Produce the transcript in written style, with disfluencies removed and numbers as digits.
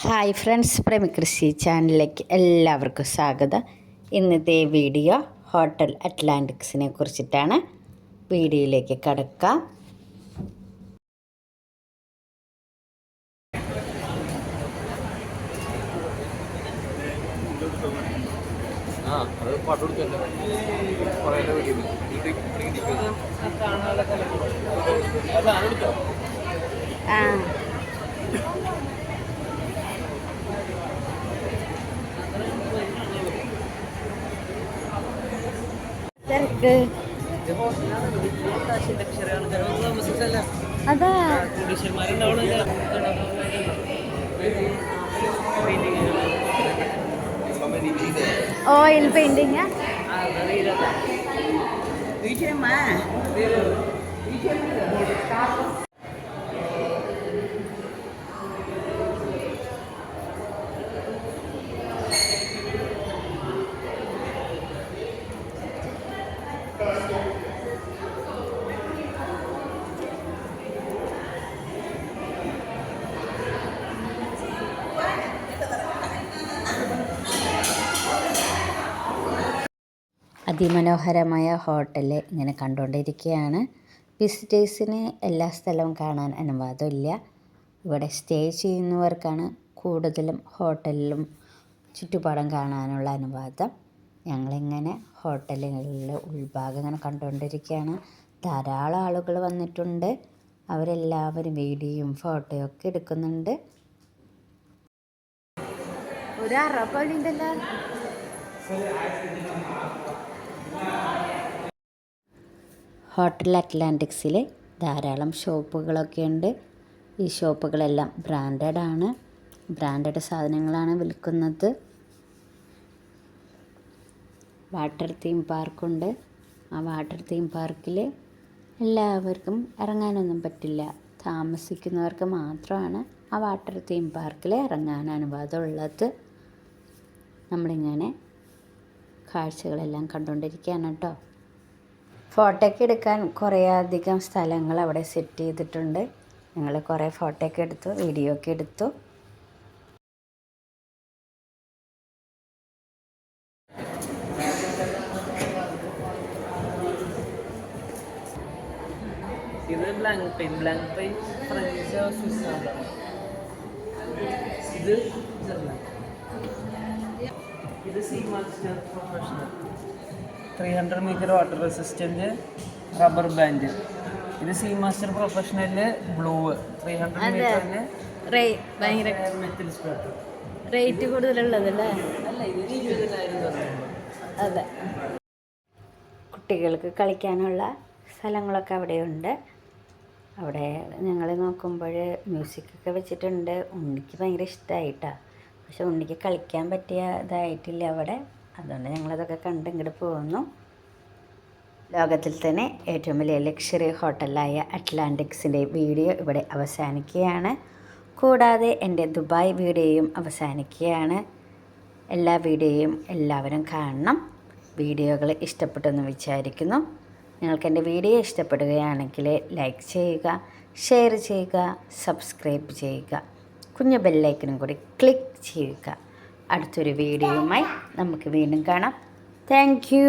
Hi friends, പ്രേമകൃഷി ചാനലിലേക്ക് എല്ലാവർക്കും സ്വാഗതം. ഇന്നത്തെ വീഡിയോ ഹോട്ടൽ അറ്റ്ലാന്റിക്സിനെ കുറിച്ചിട്ടാണ്. വീഡിയോയിലേക്ക് കടക്കാം. തിരക്ക് അതാ ഓയിൽ പെയിന്റിങ് അതിമനോഹരമായ ഹോട്ടൽ ഇങ്ങനെ കണ്ടുകൊണ്ടിരിക്കുകയാണ്. വിസിറ്റേഴ്സിന് എല്ലാ സ്ഥലവും കാണാൻ അനുവാദമില്ല. ഇവിടെ സ്റ്റേ ചെയ്യുന്നവർക്കാണ് കൂടുതലും ഹോട്ടലിലും ചുറ്റുപാടും കാണാനുള്ള അനുവാദം. ഞങ്ങളിങ്ങനെ ഹോട്ടലുകളിലെ ഉൾഭാഗം ഇങ്ങനെ കണ്ടുകൊണ്ടിരിക്കുകയാണ്. ധാരാളം ആളുകൾ വന്നിട്ടുണ്ട്. അവരെല്ലാവരും വീഡിയോയും ഫോട്ടോയും ഒക്കെ എടുക്കുന്നുണ്ട്. ഒരു അറപ്പുണ്ടല്ലോ. ഹോട്ടൽ അറ്റ്ലാന്റിക്സിൽ ധാരാളം ഷോപ്പുകളൊക്കെ ഉണ്ട്. ഈ ഷോപ്പുകളെല്ലാം ബ്രാൻഡാണ്. ബ്രാൻഡഡ് സാധനങ്ങളാണ് വിൽക്കുന്നത്. വാട്ടർ തീം പാർക്കുണ്ട്. ആ വാട്ടർ തീം പാർക്കിൽ എല്ലാവർക്കും ഇറങ്ങാനൊന്നും പറ്റില്ല. താമസിക്കുന്നവർക്ക് മാത്രമാണ് ആ വാട്ടർ തീം പാർക്കിൽ ഇറങ്ങാൻ അനുവാദമുള്ളത്. നമ്മളിങ്ങനെ കാഴ്ചകളെല്ലാം കണ്ടുകൊണ്ടിരിക്കുകയാണ് കേട്ടോ. ഫോട്ടോയ്ക്ക് എടുക്കാൻ കുറേ അധികം സ്ഥലങ്ങൾ അവിടെ സെറ്റ് ചെയ്തിട്ടുണ്ട്. ഞങ്ങൾ കുറേ ഫോട്ടോയൊക്കെ എടുത്തു, വീഡിയോ ഒക്കെ എടുത്തു. ഇത് ബ്ലാങ്ക് പെയിൻ ഫ്രഞ്ച് സ്വിസ്. ഇത് ജർമ്മൻ. ഇത് Seamaster professional 300 metre water resistant rubber band. ഇത് സീ മാസ്റ്റർ പ്രൊഫഷണലില് ബ്ലൂ 300 മീറ്ററിന് മെറ്റൽ സ്റ്റാർട്ട്. റേറ്റ് കൂടുതലുള്ളതല്ലേ? അല്ല, ഇതിന് 20,000. അതെ. കുട്ടികൾക്ക് കളിക്കാനുള്ള സ്ഥലങ്ങളൊക്കെ അവിടെയുണ്ട്. അവിടെ ഞങ്ങൾ നോക്കുമ്പോൾ മ്യൂസിക്കൊക്കെ വെച്ചിട്ടുണ്ട്. ഉണ്ണിക്ക് ഭയങ്കര ഇഷ്ടമായിട്ടാണ്. പക്ഷെ ഉണ്ണിക്ക് കളിക്കാൻ പറ്റിയ ഇതായിട്ടില്ല അവിടെ. അതുകൊണ്ട് ഞങ്ങളതൊക്കെ കണ്ട് ഇങ്ങോട്ട് പോകുന്നു. ലോകത്തിൽ തന്നെ ഏറ്റവും വലിയ ലക്ഷറി ഹോട്ടലായ അറ്റ്ലാന്റിക്സിൻ്റെ വീഡിയോ ഇവിടെ അവസാനിക്കുകയാണ്. കൂടാതെ എൻ്റെ ദുബായ് വീഡിയോയും അവസാനിക്കുകയാണ്. എല്ലാ വീഡിയോയും എല്ലാവരും കാണണം. വീഡിയോകൾ ഇഷ്ടപ്പെട്ടെന്ന് വിചാരിക്കുന്നു. നിങ്ങൾക്ക് എൻ്റെ വീഡിയോ ഇഷ്ടപ്പെടുകയാണെങ്കിൽ ലൈക്ക് ചെയ്യുക, ഷെയർ ചെയ്യുക, സബ്സ്ക്രൈബ് ചെയ്യുക, കുഞ്ഞു ബെല്ലൈക്കനും കൂടി ക്ലിക്ക് ചെയ്യുക. അടുത്തൊരു വീഡിയോയുമായി നമുക്ക് വീണ്ടും കാണാം. Thank you.